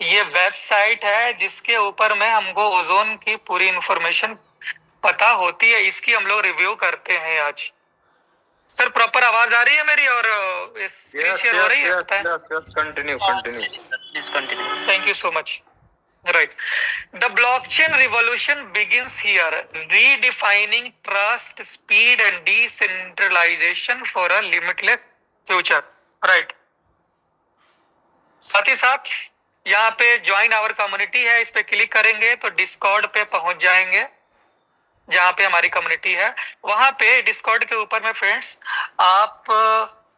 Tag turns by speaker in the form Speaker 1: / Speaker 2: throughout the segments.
Speaker 1: ये वेबसाइट है जिसके ऊपर में हमको ओजोन की पूरी इंफॉर्मेशन पता होती है, इसकी हम लोग रिव्यू करते हैं आज। सर प्रॉपर आवाज आ रही है मेरी और स्क्रीन शेयर हो रही है?
Speaker 2: Continue
Speaker 1: please continue. Thank you so much. Right. The blockchain revolution begins here, redefining trust, speed, and decentralization for a limitless future. Right. साथ ही साथ यहाँ पे ज्वाइन आवर कम्युनिटी है, इस पे क्लिक करेंगे तो डिस्कॉर्ड पे पहुंच जाएंगे, जहाँ पे हमारी कम्युनिटी है। वहां पे डिस्कॉर्ड के ऊपर में फ्रेंड्स आप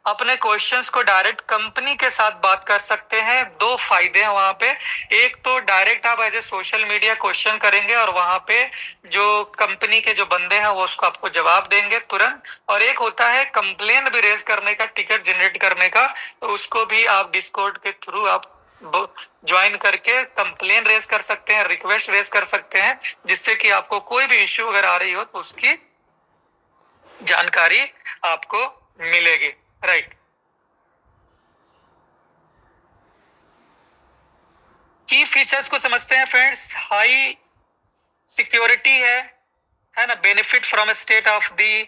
Speaker 1: अपने क्वेश्चंस को डायरेक्ट कंपनी के साथ बात कर सकते हैं। दो फायदे हैं वहां पे, एक तो डायरेक्ट आप as a social media question करेंगे और वहां पे जो कंपनी के जो बंदे हैं वो उसको आपको जवाब देंगे तुरंत, और एक होता है कंप्लेन भी रेज करने का, टिकट जनरेट करने का, तो उसको भी आप डिस्कॉर्ड के थ्रू आप ज्वाइन करके कंप्लेन रेज कर सकते हैं, रिक्वेस्ट रेज कर सकते हैं, जिससे कि आपको कोई भी इश्यू अगर आ रही हो तो उसकी जानकारी आपको मिलेगी। राइट। की फीचर्स को समझते हैं फ्रेंड्स। हाई सिक्योरिटी है ना, benefit from state of the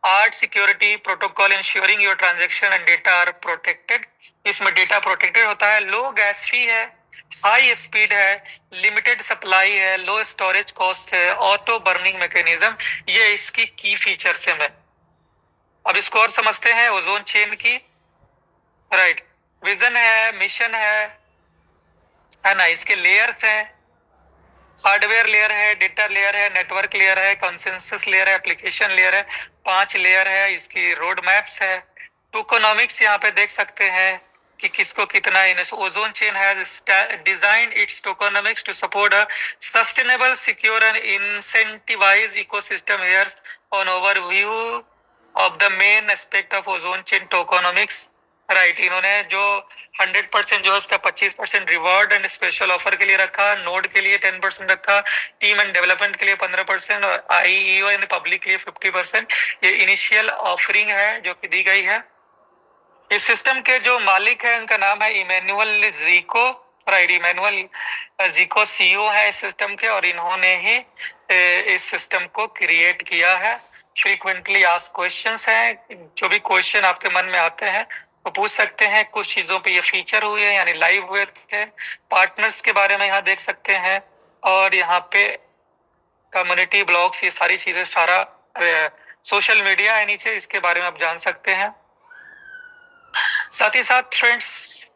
Speaker 1: art security protocol ensuring your transaction and data are protected. इसमें डेटा प्रोटेक्टेड होता है। लो गैस फी है, हाई स्पीड है, लिमिटेड सप्लाई है, लो स्टोरेज कॉस्ट है, ऑटो बर्निंग मैकेनिज्म, ये इसकी की फीचर्स है। मैं अब इसको और समझते हैं ओजोन चेन की। राइट। विजन है, मिशन है ना, इसके लेयर्स हैं, हार्डवेयर लेयर है, डेटा लेयर है, नेटवर्क लेयर है, कंसेंसस लेयर है, एप्लीकेशन लेयर है, 5 लेयर है। इसकी रोड मैप्स है। टोकोनॉमिक्स यहाँ पे देख सकते हैं कि किसको कितना। Ozone chain has designed its tokenomics to support a sustainable, secure and incentivize ecosystem. Here on overview of the main aspect of Ozone chain tokenomics. Right. इन्होंने जो 100% जो है उसका 25% रिवॉर्ड एंड स्पेशल ऑफर के लिए रखा, नोड के लिए 10% रखा, टीम एंड डेवलपमेंट के लिए 15% और आईईओ एंड पब्लिक के लिए 50%। ये इनिशियल ऑफरिंग है जो कि दी गई है। इस सिस्टम के जो मालिक है उनका नाम है इमैनुअल जीको। राइट। इमैनुअल जीको सीईओ है इस सिस्टम के, और इन्होंने ही इस सिस्टम को क्रिएट किया है। फ्रीक्वेंटली आस्क्ड क्वेश्चंस हैं, जो भी क्वेश्चन आपके मन में आते हैं वो पूछ सकते हैं। कुछ चीजों पे ये फीचर हुए हैं, यानी लाइव हुए थे। पार्टनर्स के बारे में यहाँ देख सकते हैं, और यहाँ पे कम्युनिटी ब्लॉग्स, ये सारी चीजें, सारा सोशल मीडिया है नीचे, इसके बारे में आप जान सकते हैं। साथ ही साथ फ्रेंड्स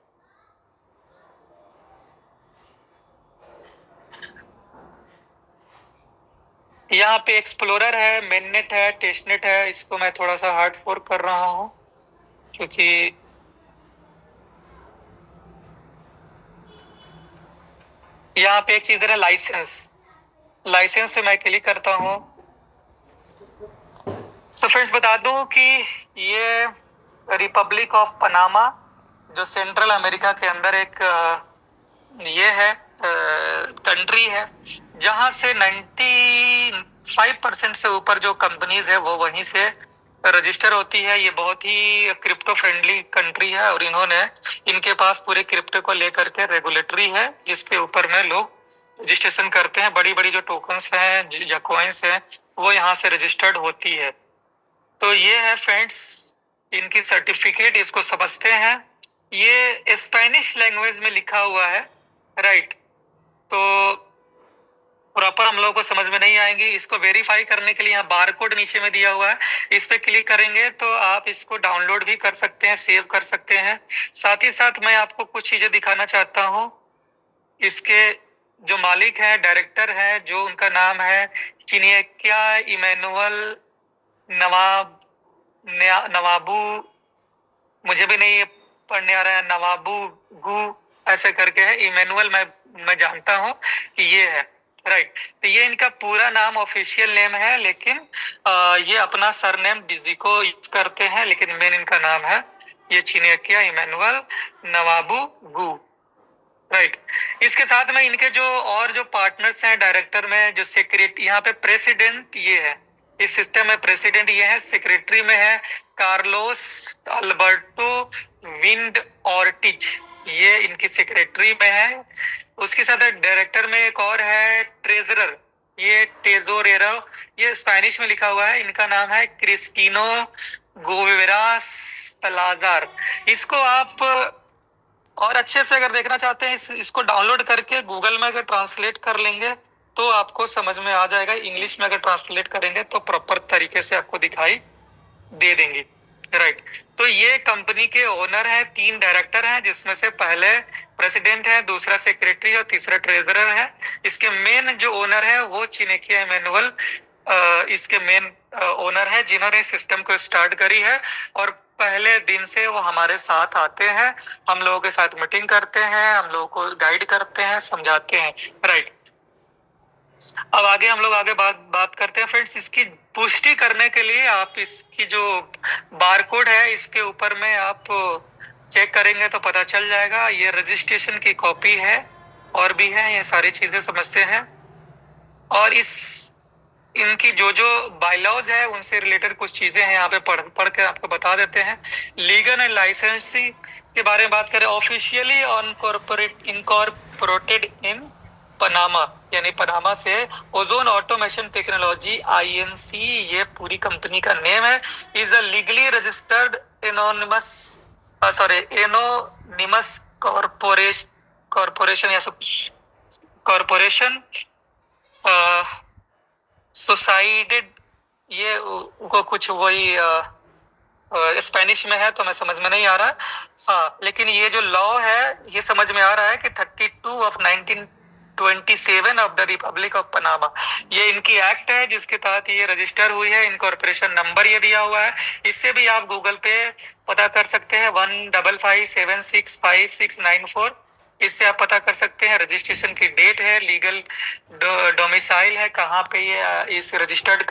Speaker 1: यहाँ पे एक्सप्लोरर है, मेननेट है, टेस्टनेट है। इसको मैं थोड़ा सा हार्ड फोर्क कर रहा हूँ क्योंकि यहाँ पे एक चीज है लाइसेंस। लाइसेंस पे मैं क्लिक करता हूँ। सो फ्रेंड्स बता दूं कि ये रिपब्लिक ऑफ पनामा जो सेंट्रल अमेरिका के अंदर एक ये है कंट्री है, जहां से 95% से ऊपर जो कंपनीज है वो वहीं से रजिस्टर होती है। ये बहुत ही क्रिप्टो फ्रेंडली कंट्री है, और इन्होंने इनके पास पूरे क्रिप्टो को लेकर के रेगुलेटरी है जिसके ऊपर में लोग रजिस्ट्रेशन करते हैं। बड़ी बड़ी जो टोकन्स हैं या कॉइन्स हैं वो यहाँ से रजिस्टर्ड होती है। तो ये है फ्रेंड्स इनकी सर्टिफिकेट, इसको समझते हैं। ये स्पेनिश लैंग्वेज में लिखा हुआ है। राइट। तो प्रॉपर हम लोगों को समझ में नहीं आएंगी। इसको वेरीफाई करने के लिए यहाँ बार कोड नीचे में दिया हुआ है, इस पे क्लिक करेंगे तो आप इसको डाउनलोड भी कर सकते हैं, सेव कर सकते हैं। साथ ही साथ मैं आपको कुछ चीजें दिखाना चाहता हूँ। इसके जो मालिक है, डायरेक्टर है, जो उनका नाम है चिनियक्या इमैनुअल नवाबू, मुझे भी नहीं पढ़ने आ रहा है, नवाबू गु ऐसे करके है। इमैनुअल मैं जानता हूँ कि ये है। राइट। तो ये इनका पूरा नाम ऑफिशियल नेम है, लेकिन ये अपना सरनेम डिजिको यूज करते हैं, लेकिन मेन इनका नाम है ये चिनियक्या इमैनुअल नवाबू गु। राइट। इसके साथ में इनके जो और जो पार्टनर्स हैं डायरेक्टर में, जो सेक्रेटरी, यहाँ पे प्रेसिडेंट ये है, इस सिस्टम में प्रेसिडेंट ये है। सेक्रेटरी में है कार्लोस अल्बर्टो विंड ऑर्टिज। ये इनकी सेक्रेटरी में है। उसके साथ डायरेक्टर में एक और है ट्रेजरर, ये टेजोरेरो, ये स्पेनिश में लिखा हुआ है। इनका नाम है क्रिस्टिनो गोवेरा सलादार। इसको आप और अच्छे से अगर देखना चाहते हैं, इसको डाउनलोड करके गूगल में अगर ट्रांसलेट कर लेंगे तो आपको समझ में आ जाएगा। इंग्लिश में अगर ट्रांसलेट करेंगे तो प्रॉपर तरीके से आपको दिखाई दे देंगे। राइट, तो ये कंपनी के ओनर है, 3 डायरेक्टर हैं, जिसमें से पहले प्रेसिडेंट है, दूसरा सेक्रेटरी और तीसरा ट्रेजरर है। इसके मेन जो ओनर है वो चिनेकिया इमैनुअल इसके मेन ओनर है, जिन्होंने सिस्टम को स्टार्ट करी है। और पहले दिन से वो हमारे साथ आते हैं, हम लोगों के साथ मीटिंग करते हैं, हम लोगों को गाइड करते हैं, समझाते हैं। राइट, अब आगे हम लोग बात करते हैं फ्रेंड्स। इसकी पुष्टि करने के लिए आप इसकी जो बारकोड है इसके ऊपर में आप चेक करेंगे तो पता चल जाएगा। ये रजिस्ट्रेशन की कॉपी है, और भी है, ये सारी चीजें समझते हैं। और इनकी जो जो बायलॉज है उनसे रिलेटेड कुछ चीजें हैं, यहाँ पे पढ़ के आपको बता देते हैं। लीगल एंड लाइसेंसिंग के बारे में बात करें, ऑफिशियली इनकॉर्पोरेटेड इन पनामा, यानी पनामा से ओजोन ऑटोमेशन टेक्नोलॉजी आईएनसी, ये पूरी कंपनी का नेम है। Is a legally registered anonymous corporation या कॉर्पोरेशन सोसाइटेड, ये को कुछ वही स्पेनिश में है तो मैं समझ में नहीं आ रहा। हाँ, लेकिन ये जो लॉ है ये समझ में आ रहा है कि 32 of 1927 of the Republic of Panama, ये इनकी एक्ट है जिसके तहत ये रजिस्टर हुई है। इनकॉर्पोरेशन नंबर ये दिया हुआ है, इससे भी आप गूगल पे पता कर सकते हैं, 15576569 इससे आप पता कर सकते हैं। रजिस्ट्रेशन की डेट है, लीगल डोमिसाइल है, कहाँ पे ये इस रजिस्टर्ड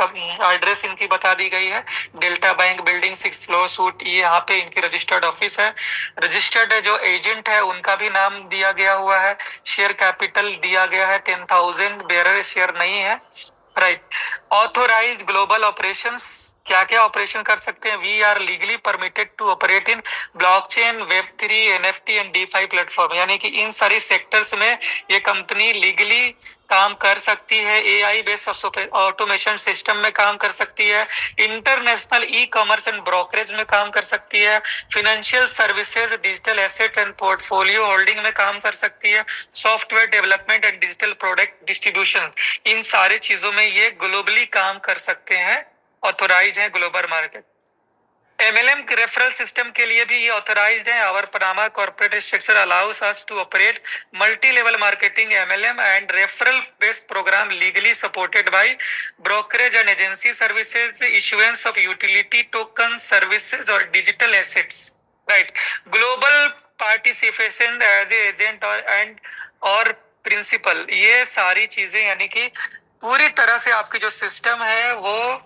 Speaker 1: एड्रेस इनकी बता दी गई है, delta bank building 6th floor suit, ये यहाँ पे इनकी रजिस्टर्ड ऑफिस है। रजिस्टर्ड जो एजेंट है उनका भी नाम दिया गया हुआ है। शेयर कैपिटल दिया गया है 10,000, बेयरर शेयर नहीं है। राइट, ऑथोराइज्ड ग्लोबल ऑपरेशंस, क्या क्या ऑपरेशन कर सकते हैं। We are legally permitted to operate in blockchain, वेब3, एनएफटी एंड डीफाई प्लेटफॉर्म, यानी कि इन सारी सेक्टर्स में ये कंपनी लीगली काम कर सकती है। एआई बेस्ड ऑटोमेशन सिस्टम में काम कर सकती है, international e commerce and brokerage में काम कर सकती है, financial services, digital asset and portfolio holding में काम कर सकती है, software development and digital product distribution, इन सारी चीजों में ये ग्लोबली काम कर सकते हैं, ऑथोराइज है global market. MLM referral system के लिए भी ये ऑथराइज्ड है। Our Panama corporate structure allows us to operate multi level marketing MLM and referral based programme legally supported by brokerage and agency services, issuance of utility token services और digital assets. Right, global participation as a agent और principal, ये सारी चीजें, यानी कि पूरी तरह से आपकी जो सिस्टम है वो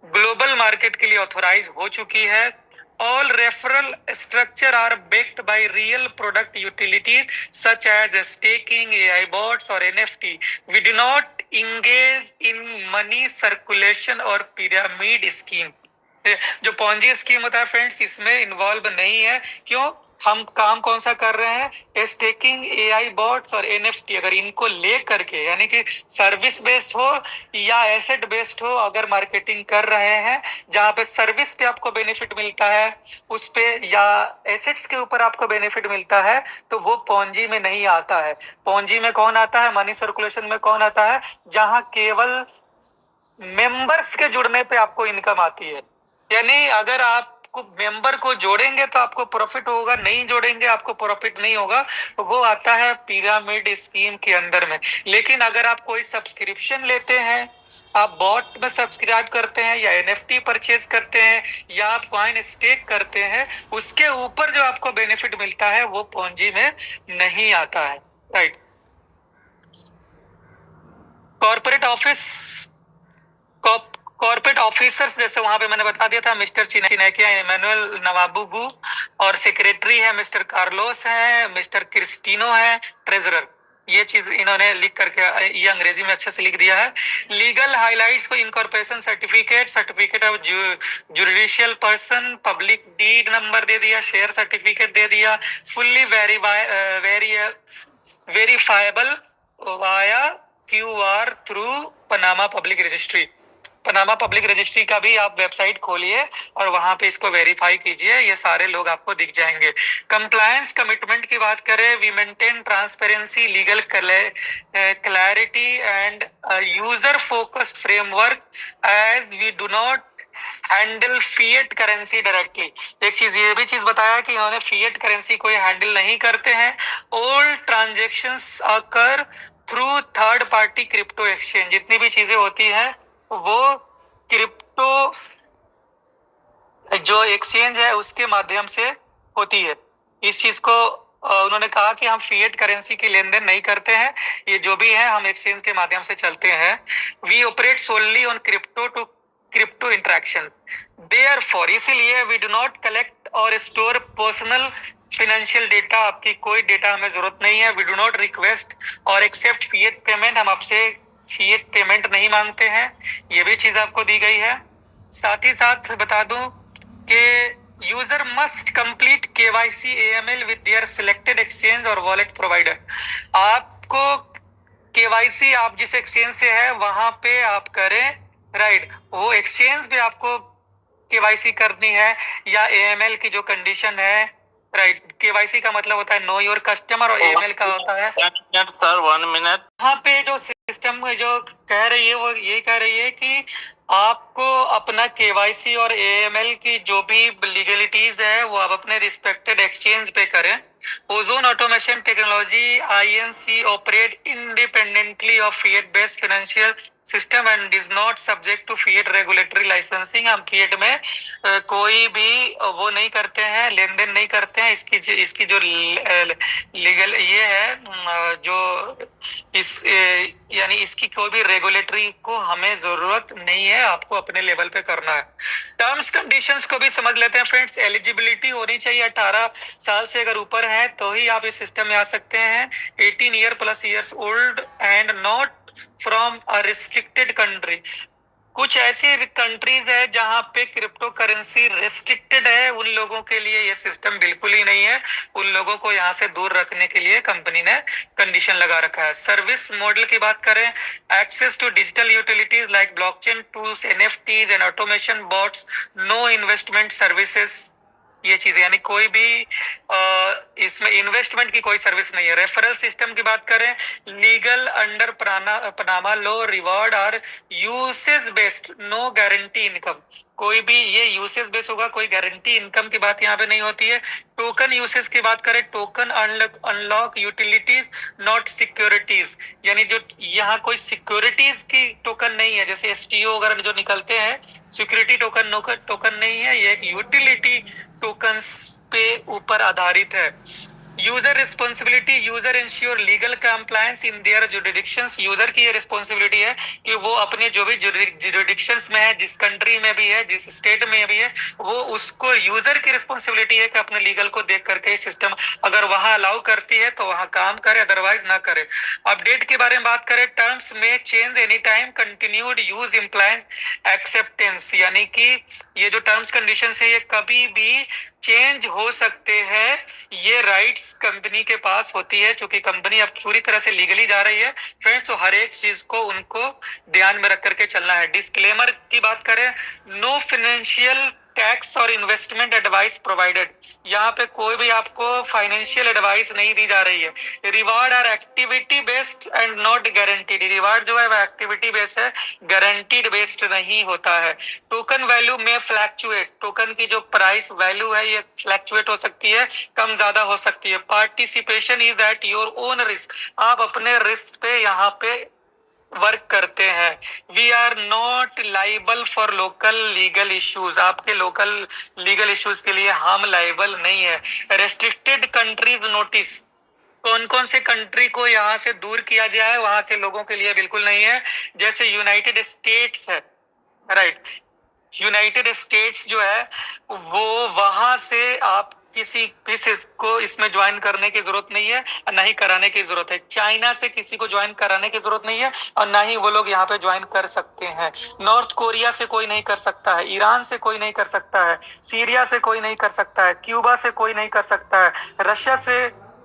Speaker 1: ग्लोबल मार्केट के लिए ऑथोराइज हो चुकी है। All referral structure are backed by real product utility such as staking, AI bots और NFT. We do not engage in money circulation और पिरामिड स्कीम। जो पॉन्जी स्कीम होता है फ्रेंड्स, इसमें इन्वॉल्व नहीं है। क्यों? हम काम कौन सा कर रहे हैं, स्टेकिंग, एआई बॉट्स और एनएफटी, अगर इनको ले करके, यानी कि सर्विस बेस्ड हो या एसेट बेस्ड हो, अगर मार्केटिंग कर रहे हैं जहां पे सर्विस पे आपको बेनिफिट मिलता है उस पे, या एसेट्स के ऊपर आपको बेनिफिट मिलता है, तो वो पॉन्जी में नहीं आता है। पॉन्जी में कौन आता है, मनी सर्कुलेशन में कौन आता है, जहां केवल मेंबर्स के जुड़ने पे आपको इनकम आती है। यानी अगर आपको मेंबर को जोड़ेंगे तो आपको प्रॉफिट होगा, नहीं जोड़ेंगे आपको प्रॉफिट नहीं होगा, वो आता है पिरामिड स्कीम के अंदर में। लेकिन अगर आप कोई सब्सक्रिप्शन लेते हैं, आप बॉट में सब्सक्राइब करते हैं या एनएफटी परचेज करते हैं या आप कॉइन स्टेक करते हैं, उसके ऊपर जो आपको बेनिफिट मिलता है वो पूंजी में नहीं आता है। Right, corporate office, corporate officers, जैसे वहां पे मैंने बता दिया था, मिस्टर चिनेकिया इमैनुअल नवाबुगु, और सेक्रेटरी है मिस्टर कार्लोस है, मिस्टर क्रिस्टिनो है, ट्रेजरर, ये चीज इन्होंने लिख करके ये अंग्रेजी में अच्छे से लिख दिया है। लीगल हाइलाइट्स को incorporation certificate, certificate of judicial person, public deed number दे दिया, शेयर सर्टिफिकेट दे दिया, fully verifiable via QR through Panama public registry. Panama public registry का भी आप वेबसाइट खोलिए और वहां पे इसको वेरीफाई कीजिए, ये सारे लोग आपको दिख जाएंगे। कंप्लायंस कमिटमेंट की बात करें, we maintain transparency, legal clarity and user focused framework as we do not handle fiat currency directly. एक चीज ये भी चीज बताया कि इन्होंने फिएट करेंसी को हैंडल नहीं करते हैं। ऑल ट्रांजेक्शंस अकर through third party crypto exchange, जितनी भी चीजें होती हैं वो क्रिप्टो जो एक्सचेंज है उसके माध्यम से होती है। इस चीज को उन्होंने कहा कि हम फिएट करेंसी की लेन देन नहीं करते हैं, ये जो भी है हम एक्सचेंज के माध्यम से चलते हैं। We operate solely on crypto to crypto interaction, therefore इसीलिए वी डू नॉट कलेक्ट और स्टोर पर्सनल फाइनेंशियल डेटा, आपकी कोई डेटा हमें जरूरत नहीं है। वी डू नॉट रिक्वेस्ट और एक्सेप्ट फिएट पेमेंट, हम आपसे फिएट पेमेंट नहीं मांगते हैं, ये भी चीज आपको दी गई है। साथ ही साथ बता दूं कि user must complete KYC AML with their selected exchange और वॉलेट प्रोवाइडर। आपको KYC आप जिस एक्सचेंज से है वहां पे आप करें, राइट, वो एक्सचेंज पे आपको KYC करनी है या AML की जो कंडीशन है, राइट, KYC का मतलब होता है नो योर कस्टमर और AML का होता है
Speaker 2: सर 1 मिनट।
Speaker 1: यहाँ पे जो सिस्टम में जो कह रही है वो ये कह रही है कि आपको अपना KYC और AML की जो भी लीगलिटीज है वो आप अपने रिस्पेक्टेड एक्सचेंज पे करें। Ozone automation technology INC operate independently of fiat based financial system and is not subject to fiat regulatory licensing. हम फिएट में कोई भी वो नहीं करते हैं, लेन देन नहीं करते हैं। इसकी जो लीगल ये है जो इस यानी इसकी कोई भी रेगुलेटरी को हमें जरूरत नहीं है, आपको अपने लेवल पे करना है। टर्म्स कंडीशंस को भी समझ लेते हैं फ्रेंड्स। एलिजिबिलिटी होनी चाहिए 18 साल से अगर ऊपर है तो ही आप इस सिस्टम में आ सकते हैं। 18 year plus years old and not from a restricted country. कुछ ऐसी कंट्रीज है जहां पे क्रिप्टो करेंसी रेस्ट्रिक्टेड है, उन लोगों के लिए ये सिस्टम बिल्कुल ही नहीं है। उन लोगों को यहाँ से दूर रखने के लिए कंपनी ने कंडीशन लगा रखा है। सर्विस मॉडल की बात करें, access to digital utilities like blockchain tools, NFTs and automation bots, no investment services, ये चीज यानी कोई भी इसमें इन्वेस्टमेंट की कोई सर्विस नहीं है। रेफरल सिस्टम की बात करें, legal under Panama law, reward और usage based, no guarantee income. कोई भी ये यूसेज बेस्ड होगा, कोई गारंटी इनकम की बात यहाँ पे नहीं होती है। टोकन यूसेज की बात करें, token unlock utilities not securities, यानी जो यहाँ कोई सिक्योरिटीज की टोकन नहीं है, जैसे STO वगैरह जो निकलते हैं, सिक्योरिटी टोकन नहीं है, ये एक यूटिलिटी टोकन्स पे ऊपर आधारित है। User responsibility, user ensure legal compliance in their jurisdictions. User की ये रिस्पॉन्सिबिलिटी है कि वो अपने जो भी जुरिडिक्शंस में है, जिस कंट्री में भी है, जिस स्टेट में भी है, वो उसको यूजर की रिस्पॉन्सिबिलिटी है कि अपने लीगल को देख करके सिस्टम अगर वहां अलाउ करती है तो वहां काम करे, अदरवाइज ना करे। अपडेट के बारे में बात करें, टर्म्स में change any time, continued use implies acceptance, यानी कि ये जो टर्म्स कंडीशन है ये कभी भी चेंज हो सकते हैं। ये राइट्स कंपनी के पास होती है, क्योंकि कंपनी अब पूरी तरह से लीगली जा रही है फ्रेंड्स, तो हर एक चीज को उनको ध्यान में रख करके चलना है। डिस्क्लेमर की बात करें, नो फाइनेंशियल टैक्स और इन्वेस्टमेंट एडवाइस प्रोवाइडेड, यहाँ पे कोई भी आपको फाइनेंशियल एडवाइस नहीं दी जा रही है। Reward are activity based and not guaranteed, reward जो है वो एक्टिविटी बेस्ड है, गारंटीड बेस्ड नहीं होता है। टोकन वैल्यू में फ्लैक्चुएट, टोकन की जो प्राइस वैल्यू है ये फ्लैक्चुएट हो सकती है, कम ज्यादा हो सकती है। Participation is at your own risk, आप अपने रिस्क पे यहाँ पे वर्क करते हैं। We are not liable for local legal issues, आपके लोकल लीगल इश्यूज के लिए हम लाइबल नहीं है। रेस्ट्रिक्टेड कंट्रीज नोटिस, कौन कौन से कंट्री को यहाँ से दूर किया जाए वहां के लोगों के लिए बिल्कुल नहीं है। जैसे यूनाइटेड स्टेट्स है, राइट, यूनाइटेड स्टेट्स जो है वो वहां से आप किसी भी को इसमें ज्वाइन करने की जरूरत नहीं है और ना ही कराने की जरूरत है। चाइना से किसी को ज्वाइन कराने की जरूरत नहीं है और ना ही वो लोग यहाँ पे ज्वाइन कर सकते हैं। नॉर्थ कोरिया से कोई नहीं कर सकता है, ईरान से कोई नहीं कर सकता है, सीरिया से कोई नहीं कर सकता है, क्यूबा से कोई नहीं कर सकता है,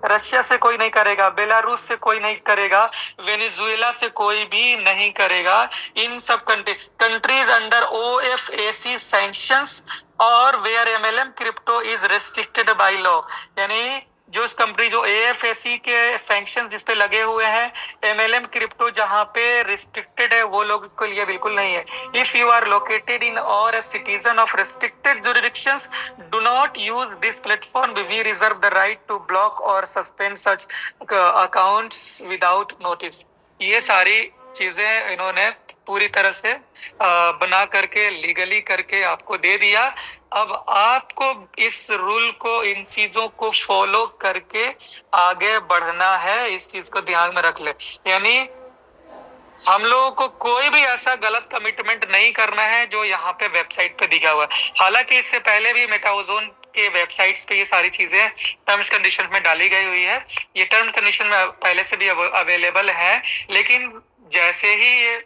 Speaker 1: रशिया से कोई नहीं करेगा, बेलारूस से कोई नहीं करेगा, वेनेजुएला से कोई भी नहीं करेगा। इन सब कंट्रीज अंडर OFAC सैंक्शंस और where MLM crypto is restricted by law, यानी जो इस कंपनी जो AFAC के सैंक्शन जिस पे लगे हुए हैं, MLM क्रिप्टो जहां पे रिस्ट्रिक्टेड है वो लोग के लिए बिल्कुल नहीं है। If you are located in और citizen of restricted jurisdictions, do not use this platform, we reserve the right to block और suspend such accounts without notice. ये सारी चीजें इन्होंने पूरी तरह से बना करके लीगली करके आपको दे दिया। अब आपको इस रूल को, इन चीजों को फॉलो करके आगे बढ़ना है, इस चीज को ध्यान में रख ले। यानी हम लोगों को कोई भी ऐसा गलत कमिटमेंट नहीं करना है जो यहाँ पे वेबसाइट पे दिखा हुआ है। हालांकि इससे पहले भी मेटाओजोन के वेबसाइट्स पे ये सारी चीजें टर्म्स कंडीशन में डाली गई हुई है, ये टर्म कंडीशन में पहले से भी अवेलेबल है, लेकिन जैसे ही ये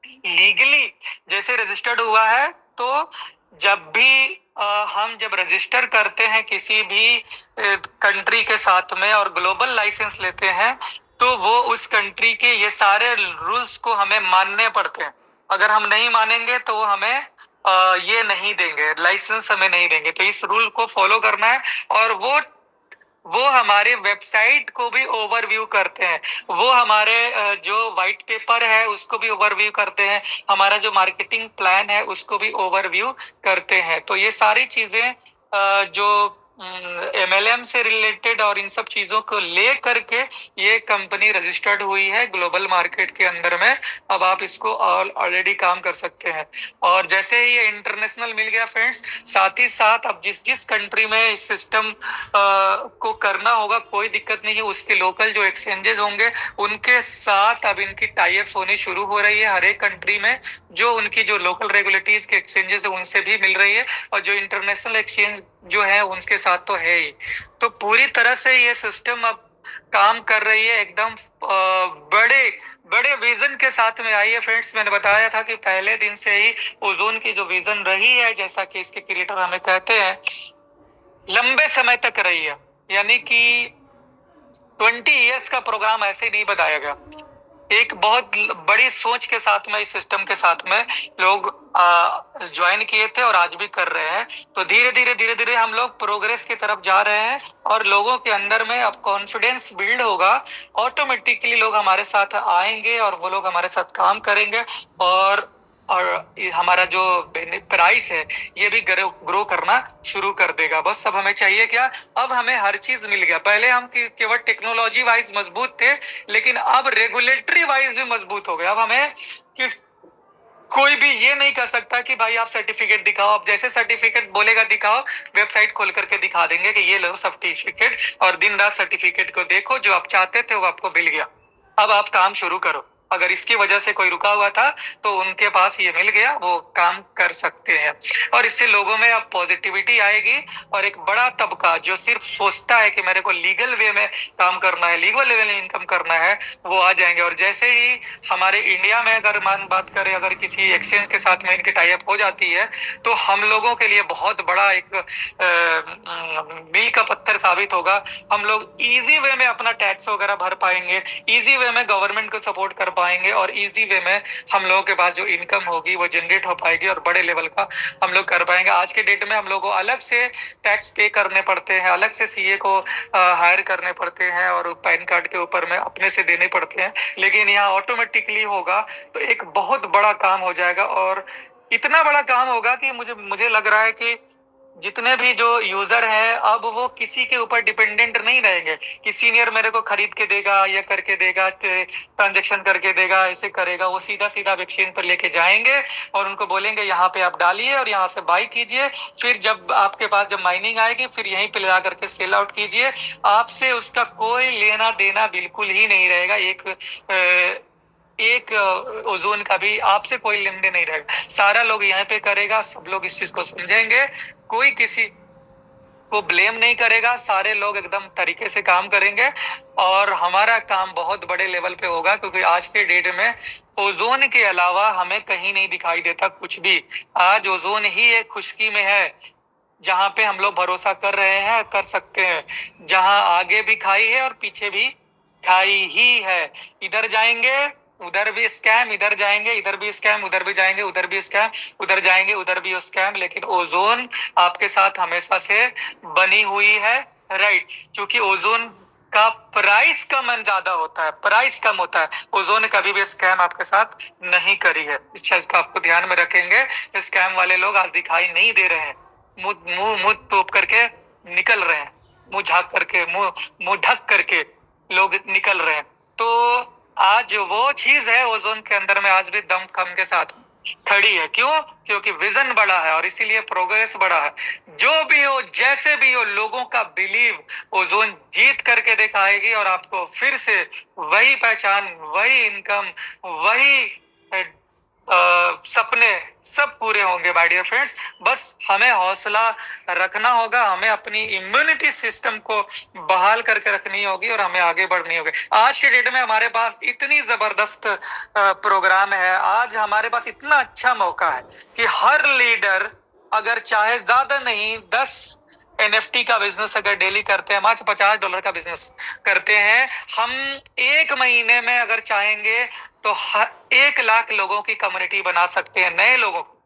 Speaker 1: लीगली जैसे रजिस्टर्ड हुआ है, तो जब भी हम जब रजिस्टर करते हैं किसी भी कंट्री के साथ में और ग्लोबल लाइसेंस लेते हैं, तो वो उस कंट्री के ये सारे रूल्स को हमें मानने पड़ते हैं। अगर हम नहीं मानेंगे तो वो हमें ये नहीं देंगे, लाइसेंस हमें नहीं देंगे। तो इस रूल को फॉलो करना है और वो हमारे वेबसाइट को भी ओवरव्यू करते हैं, वो हमारे जो व्हाइट पेपर है उसको भी ओवरव्यू करते हैं, हमारा जो मार्केटिंग प्लान है उसको भी ओवरव्यू करते हैं। तो ये सारी चीजें जो MLM से रिलेटेड और इन सब चीजों को ले करके ये कंपनी रजिस्टर्ड हुई है ग्लोबल मार्केट के अंदर में। अब आप इसको ऑलरेडी काम कर सकते हैं। और जैसे ही ये इंटरनेशनल मिल गया फ्रेंड्स, साथ ही साथ अब जिस जिस कंट्री में इस सिस्टम को करना होगा कोई दिक्कत नहीं है, उसके लोकल जो एक्सचेंजेस होंगे उनके साथ अब इनकी टाइप्स होनी शुरू हो रही है हर एक कंट्री में। जो उनकी जो लोकल रेगुलेटरीज के एक्सचेंजेस है उनसे भी मिल रही है, और जो इंटरनेशनल एक्सचेंज जो है उनके साथ तो है ही। तो पूरी तरह से ये सिस्टम अब काम कर रही है, एकदम बड़े बड़े विजन के साथ में आई है फ्रेंड्स। मैंने बताया था कि पहले दिन से ही ओजोन की जो विजन रही है, जैसा कि इसके क्रिएटर हमें कहते हैं, लंबे समय तक रही है। यानी कि 20 इयर्स का प्रोग्राम ऐसे नहीं बताया गया, एक बहुत बड़ी सोच के साथ में इस सिस्टम के साथ में लोग ज्वाइन किए थे और आज भी कर रहे हैं। तो धीरे धीरे हम लोग प्रोग्रेस की तरफ जा रहे हैं और लोगों के अंदर में अब कॉन्फिडेंस बिल्ड होगा, ऑटोमेटिकली लोग हमारे साथ आएंगे और वो लोग हमारे साथ काम करेंगे, और हमारा जो प्राइस है ये भी ग्रो करना शुरू कर देगा। बस अब हमें चाहिए क्या, अब हमें हर चीज मिल गया। पहले हम केवल टेक्नोलॉजी वाइज मजबूत थे, लेकिन अब रेगुलेटरी वाइज भी मजबूत हो गए। अब हमें किस कोई भी ये नहीं कर सकता कि भाई आप सर्टिफिकेट दिखाओ, आप जैसे सर्टिफिकेट बोलेगा दिखाओ, वेबसाइट खोल करके दिखा देंगे कि ये लो सर्टिफिकेट, और दिन रात सर्टिफिकेट को देखो, जो आप चाहते थे वो आपको मिल गया, अब आप काम शुरू करो। अगर इसकी वजह से कोई रुका हुआ था तो उनके पास ये मिल गया, वो काम कर सकते हैं। और इससे लोगों में अब पॉजिटिविटी आएगी, और एक बड़ा तबका जो सिर्फ सोचता है कि मेरे को लीगल वे में काम करना है, लीगल वे में इनकम करना है, वो आ जाएंगे। और जैसे ही हमारे इंडिया में अगर बात करें, अगर किसी एक्सचेंज के साथ में इनकी टाई अप हो जाती है, तो हम लोगों के लिए बहुत बड़ा एक मील का पत्थर साबित होगा। हम लोग इजी वे में अपना टैक्स वगैरह भर पाएंगे, इजी वे में गवर्नमेंट को सपोर्ट कर पाएंगे, और इजी वे में हम लोगों के पास जो इनकम होगी वो जनरेट हो पाएगी और बड़े लेवल का हम लोग कर पाएंगे। आज के डेट में हम लोगों को अलग से टैक्स पे करने पड़ते हैं, अलग से CA को हायर करने पड़ते हैं, और पैन कार्ड के ऊपर में अपने से देने पड़ते हैं, लेकिन यहाँ ऑटोमेटिकली होगा तो एक बहुत बड़ा काम हो जाएगा। और इतना बड़ा काम होगा कि मुझे लग रहा है कि जितने भी जो यूजर है अब वो किसी के ऊपर डिपेंडेंट नहीं रहेंगे कि सीनियर मेरे को खरीद के देगा, ये करके देगा, ट्रांजेक्शन करके देगा, ऐसे करेगा। वो सीधा सीधा एक्सचेंज पर लेके जाएंगे और उनको बोलेंगे यहाँ पे आप डालिए और यहाँ से बाई कीजिए, फिर जब आपके पास जब माइनिंग आएगी फिर यहीं पे ला करके सेल आउट कीजिए। आपसे उसका कोई लेना देना बिल्कुल ही नहीं रहेगा। एक ओजोन का भी आपसे कोई लेन देन नहीं रहेगा, सारा लोग यहाँ पे करेगा। सब लोग इस चीज को समझेंगे, कोई किसी वो ब्लेम नहीं करेगा, सारे लोग एकदम तरीके से काम करेंगे और हमारा काम बहुत बड़े लेवल पे होगा, क्योंकि आज के डेट में ओजोन के अलावा हमें कहीं नहीं दिखाई देता कुछ भी। आज ओजोन ही एक खुशकी में है जहां पे हम लोग भरोसा कर रहे हैं, कर सकते हैं, जहां आगे भी खाई है और पीछे भी खाई ही है। इधर जाएंगे उधर भी स्कैम, इधर जाएंगे इधर भी स्कैम, उधर भी जाएंगे उधर भी स्कैम, उधर जाएंगे उधर भी स्कैम, लेकिन ओजोन आपके साथ हमेशा से बनी हुई है, राइट। क्योंकि ओजोन का प्राइस कम एंड ज्यादा होता है, प्राइस कम होता है। ओजोन ने कभी भी स्कैम आपके साथ नहीं करी है, इस चीज को आपको ध्यान में रखेंगे। स्कैम वाले लोग आज दिखाई नहीं दे रहे हैं, मुंह तोप करके निकल रहे हैं, मुंह झाँक करके, मुंह ढक करके लोग निकल रहे हैं। तो आज वो चीज है ओजोन के अंदर में आज भी दम खम के साथ खड़ी है। क्यों? क्योंकि विजन बड़ा है और इसीलिए प्रोग्रेस बड़ा है। जो भी हो जैसे भी हो, लोगों का बिलीव ओजोन जीत करके दिखाएगी और आपको फिर से वही पहचान, वही इनकम, वही सपने सब पूरे होंगे माय डियर फ्रेंड्स। बस हमें हौसला रखना होगा, हमें अपनी इम्यूनिटी सिस्टम को बहाल करके रखनी होगी और हमें आगे बढ़नी होगी। आज के डेट में हमारे पास इतनी जबरदस्त प्रोग्राम है, आज हमारे पास इतना अच्छा मौका है कि हर लीडर अगर चाहे ज्यादा नहीं 10 NFT का बिजनेस अगर डेली करते हैं, मात्र $50 का बिजनेस करते हैं, हम एक महीने में अगर चाहेंगे तो 1 लाख लोगों की कम्युनिटी बना सकते हैं, नए लोगों की।